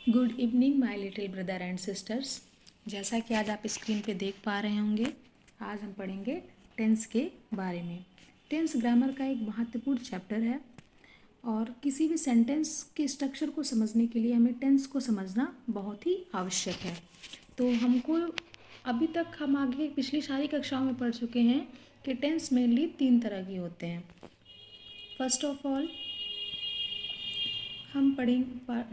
Good evening my little brother and sisters. जैसा कि आज आप स्क्रीन पे देख पा रहे होंगे, आज हम पढ़ेंगे टेंस के बारे में। टेंस ग्रामर का एक महत्वपूर्ण चैप्टर है और किसी भी सेंटेंस के स्ट्रक्चर को समझने के लिए हमें टेंस को समझना बहुत ही आवश्यक है। तो हमको अभी तक हम आगे पिछली सारी कक्षाओं में पढ़ चुके हैं कि टेंस मेनली 3 तरह के होते हैं। फर्स्ट ऑफ ऑल हम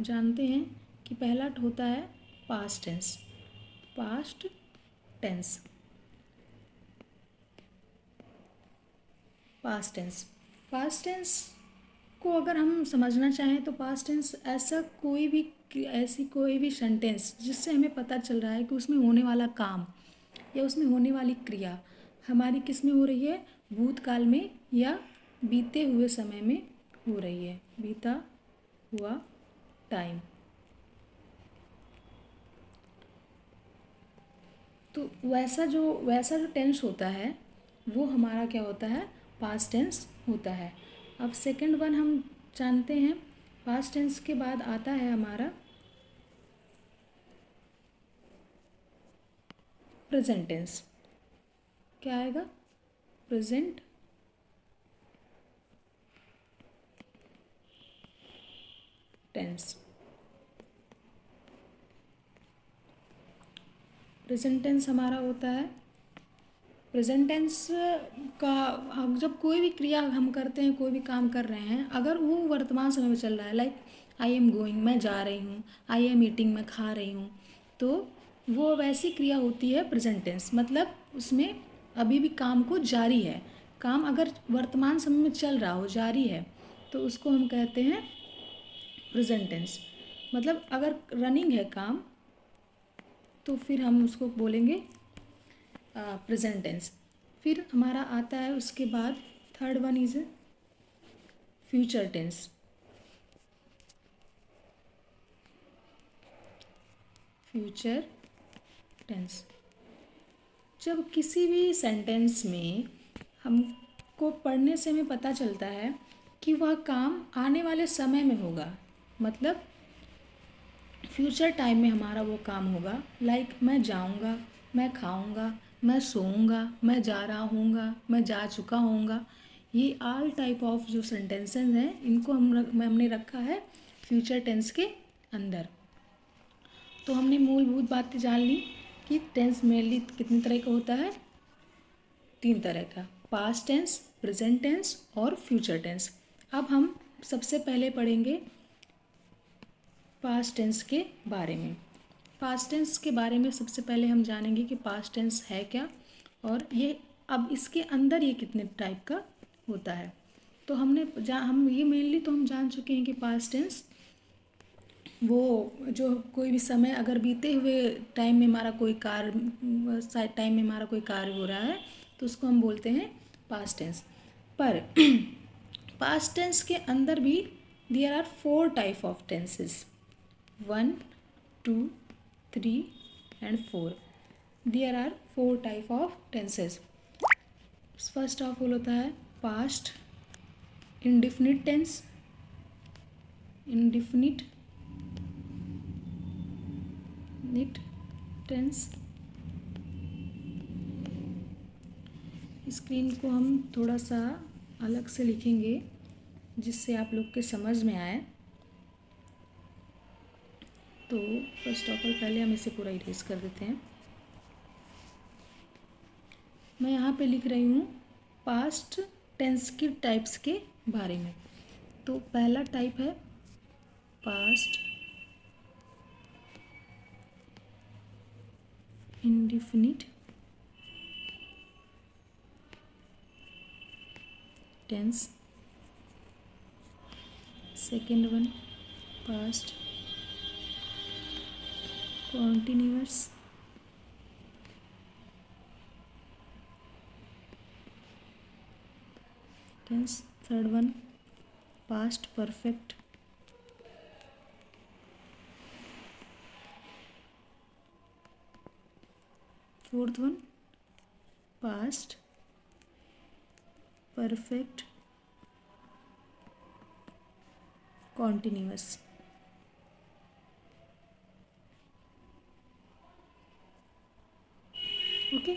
जानते हैं कि पहला होता है past tense. Past tense past tense past tense को अगर हम समझना चाहें तो पास्ट टेंस ऐसी कोई भी सेंटेंस जिससे हमें पता चल रहा है कि उसमें होने वाला काम या उसमें होने वाली क्रिया हमारी किस में हो रही है, भूतकाल में या बीते हुए समय में हो रही है, बीता हुआ टाइम। तो वैसा जो टेंस होता है वो हमारा क्या होता है, पास्ट टेंस होता है। अब सेकंड वन हम जानते हैं, पास्ट टेंस के बाद आता है हमारा प्रेजेंट टेंस। क्या आएगा, प्रेजेंट टेंस। प्रेजेंट टेंस हमारा होता है, प्रेजेंट टेंस का हम जब कोई भी क्रिया हम करते हैं, कोई भी काम कर रहे हैं, अगर वो वर्तमान समय में चल रहा है, लाइक आई एम गोइंग, मैं जा रही हूँ, आई एम ईटिंग, मैं खा रही हूँ, तो वो वैसी क्रिया होती है प्रेजेंट टेंस। मतलब उसमें अभी भी काम को जारी है, काम अगर वर्तमान समय में चल रहा हो, जारी है, तो उसको हम कहते हैं प्रेजेंट टेंस। मतलब अगर रनिंग है काम तो फिर हम उसको बोलेंगे प्रेजेंट टेंस। फिर हमारा आता है उसके बाद third one is future tense. Future tense, जब किसी भी सेंटेंस में हमको पढ़ने से हमें पता चलता है कि वह काम आने वाले समय में होगा, मतलब फ्यूचर टाइम में हमारा वो काम होगा, लाइक मैं जाऊंगा, मैं खाऊंगा, मैं सोऊंगा, मैं जा रहा हूँगा, मैं जा चुका हूँगा। ये ऑल टाइप ऑफ जो सेंटेंसेस हैं इनको हमने रखा है फ्यूचर टेंस के अंदर। तो हमने मूलभूत बातें जान ली कि टेंस मेनली कितनी तरह का होता है, 3 तरह का, पास्ट टेंस, प्रेजेंट टेंस और फ्यूचर टेंस। अब हम सबसे पहले पढ़ेंगे पास्ट टेंस के बारे में। पास्ट टेंस के बारे में सबसे पहले हम जानेंगे कि पास्ट टेंस है क्या और ये अब इसके अंदर ये कितने टाइप का होता है। तो हम ये मेनली तो हम जान चुके हैं कि पास्ट टेंस वो जो कोई भी समय अगर बीते हुए टाइम में हमारा कोई कार्य हो रहा है तो उसको हम बोलते हैं पास्ट टेंस। पर पास्ट टेंस के अंदर भी there are 4 type of tenses, 1, 2, 3 and 4। There are 4 type of tenses. First of all होता है past indefinite tense. Indefinite tense, screen को हम थोड़ा सा अलग से लिखेंगे जिससे आप लोग के समझ में आए। तो फर्स्ट ऑफ ऑल पहले हम इसे पूरा इरेज कर देते हैं। मैं यहाँ पे लिख रही हूँ पास्ट टेंस की टाइप्स के बारे में। तो पहला टाइप है past indefinite tense. Second one past continuous tense. Third one past perfect. Fourth one past perfect continuous. Okay,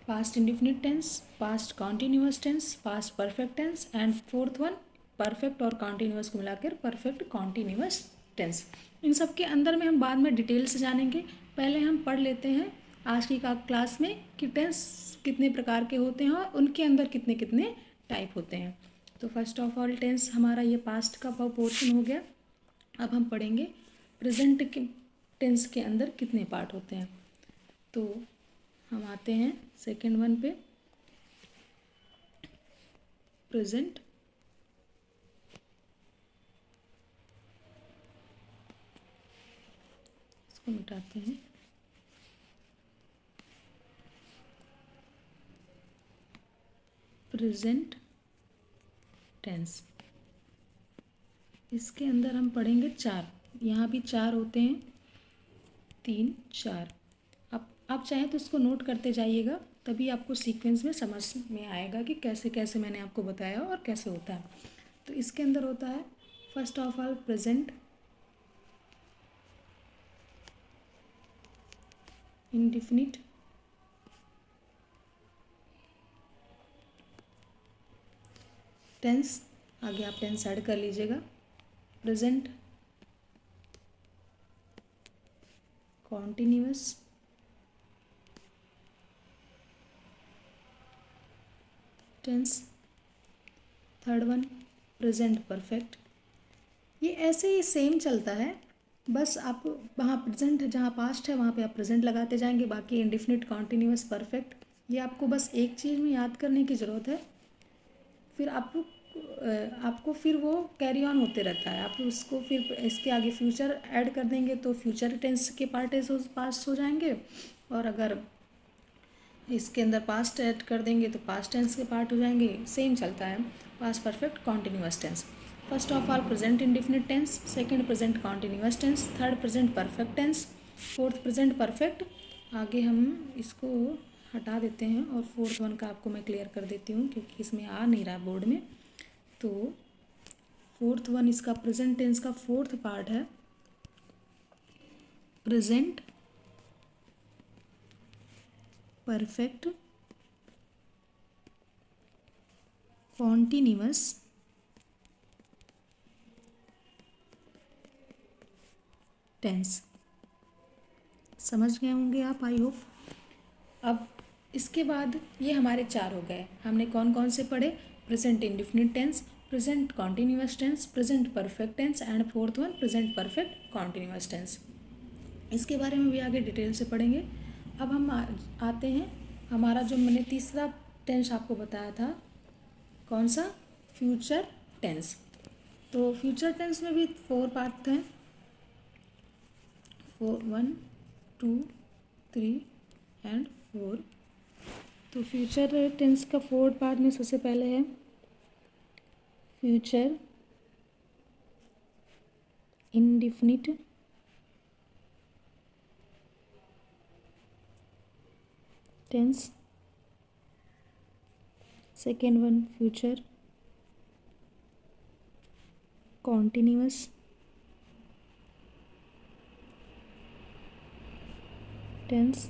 past indefinite tense, past continuous tense, past perfect tense and fourth one perfect और continuous को मिलाकर perfect continuous tense. इन सब के अंदर में हम बाद में डिटेल से जानेंगे। पहले हम पढ़ लेते हैं आज की क्लास में कि टेंस कितने प्रकार के होते हैं और उनके अंदर कितने कितने टाइप होते हैं। तो फर्स्ट ऑफ ऑल टेंस हमारा ये पास्ट का पोर्शन हो गया। अब हम पढ़ेंगे प्रेजेंट के टेंस के अंदर कितने पार्ट होते हैं। तो हम आते हैं सेकेंड वन पे, प्रेजेंट। इसको मिटाते हैं। प्रेजेंट टेंस, इसके अंदर हम पढ़ेंगे चार, यहाँ भी चार होते हैं, 3 4। आप चाहें तो इसको नोट करते जाइएगा, तभी आपको सीक्वेंस में समझ में आएगा कि कैसे कैसे मैंने आपको बताया और कैसे होता है। तो इसके अंदर होता है first of all present indefinite, tense, आगे आप टेंस ऐड कर लीजिएगा, present continuous, tense, third one present perfect. ये ऐसे ही सेम चलता है, बस आप वहाँ प्रेजेंट जहाँ पास्ट है वहाँ पे आप प्रेजेंट लगाते जाएंगे, बाकी इंडिफिनिट कॉन्टिन्यूअस परफेक्ट। ये आपको बस एक चीज़ में याद करने की ज़रूरत है, फिर आपको फिर वो कैरी ऑन होते रहता है। आप उसको फिर इसके आगे फ्यूचर ऐड कर देंगे तो फ्यूचर टेंस के पास्ट हो जाएंगे, और अगर इसके अंदर पास्ट ऐड कर देंगे तो पास्ट टेंस के पार्ट हो जाएंगे। सेम चलता है past perfect continuous tense. First of all present indefinite tense, second present continuous tense, third present perfect tense, fourth present perfect. आगे हम इसको हटा देते हैं और फोर्थ वन का आपको मैं क्लियर कर देती हूँ क्योंकि इसमें आ नहीं रहा बोर्ड में। तो फोर्थ वन इसका प्रेजेंट टेंस का फोर्थ पार्ट है प्रेजेंट परफेक्ट कॉन्टिन्यूअस टेंस। समझ गए होंगे आप, आई होप। अब इसके बाद ये हमारे चार हो गए। हमने कौन कौन से पढ़े? Present indefinite tense, present continuous tense, present perfect tense and fourth one present perfect continuous tense. इसके बारे में भी आगे डिटेल से पढ़ेंगे। अब हम आते हैं हमारा जो मैंने तीसरा टेंस आपको बताया था, कौन सा? Future tense. तो फ्यूचर टेंस में भी 4 पार्ट हैं, 1 2 3 एंड 4। तो फ्यूचर टेंस का 4 पार्ट में सबसे पहले है future indefinite tense, second one future continuous tense,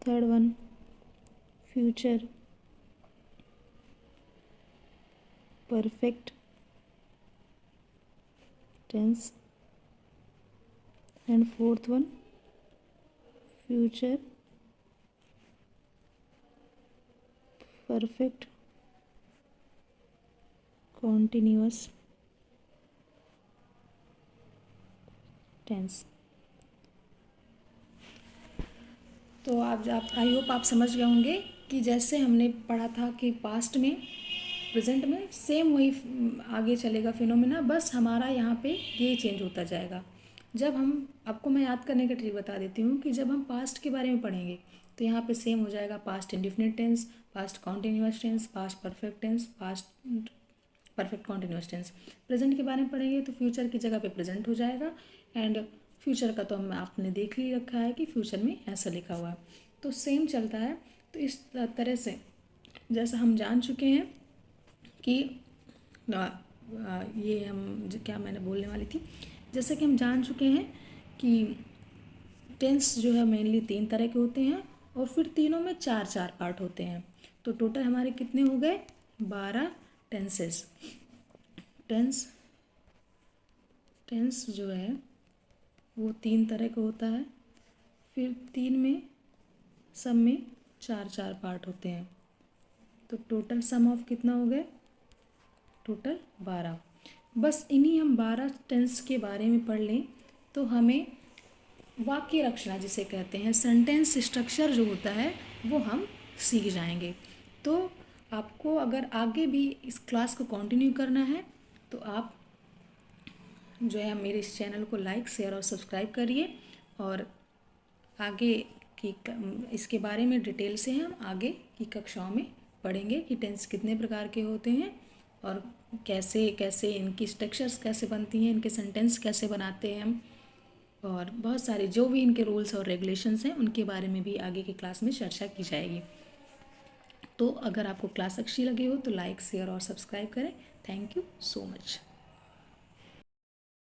third one future perfect tense and fourth one future perfect continuous tense. तो आप आई होप आप समझ गए होंगे कि जैसे हमने पढ़ा था कि पास्ट में प्रेजेंट में सेम वही आगे चलेगा फिनोमेना, बस हमारा यहाँ पे ये चेंज होता जाएगा। जब हम आपको मैं याद करने का ट्रिक बता देती हूँ कि जब हम पास्ट के बारे में पढ़ेंगे तो यहाँ पे सेम हो जाएगा past indefinite tense, past continuous tense, past perfect tense, past perfect continuous tense. Present के बारे में पढ़ेंगे तो फ्यूचर की जगह पे प्रेजेंट हो जाएगा, एंड फ्यूचर का तो हम आपने देख ही रखा है कि फ्यूचर में ऐसा लिखा हुआ है, तो सेम चलता है। तो इस तरह से जैसा हम जान चुके हैं कि ये हम क्या मैंने बोलने वाली थी, जैसे कि हम जान चुके हैं कि टेंस जो है मेनली 3 तरह के होते हैं और फिर तीनों में 4-4 पार्ट होते हैं। तो टोटल हमारे कितने हो गए? 12 टेंसेस। टेंस जो है वो 3 तरह का होता है, फिर 3 में सब में 4-4 पार्ट होते हैं। तो टोटल सम ऑफ कितना हो गए? टोटल 12। बस इन्हीं हम 12 टेंस के बारे में पढ़ लें तो हमें वाक्य रचना जिसे कहते हैं, सेंटेंस स्ट्रक्चर जो होता है वो हम सीख जाएंगे। तो आपको अगर आगे भी इस क्लास को कंटिन्यू करना है तो आप जो है मेरे इस चैनल को लाइक, शेयर और सब्सक्राइब करिए, और आगे की इसके बारे में डिटेल से हम आगे की कक्षाओं में पढ़ेंगे कि टेंस कितने प्रकार के होते हैं और कैसे कैसे इनकी स्ट्रक्चर्स कैसे बनती हैं, इनके सेंटेंस कैसे बनाते हैं हम, और बहुत सारे जो भी इनके रूल्स और रेगुलेशंस हैं उनके बारे में भी आगे की क्लास में चर्चा की जाएगी। तो अगर आपको क्लास अच्छी लगी हो तो लाइक, शेयर और सब्सक्राइब करें। Thank you so much.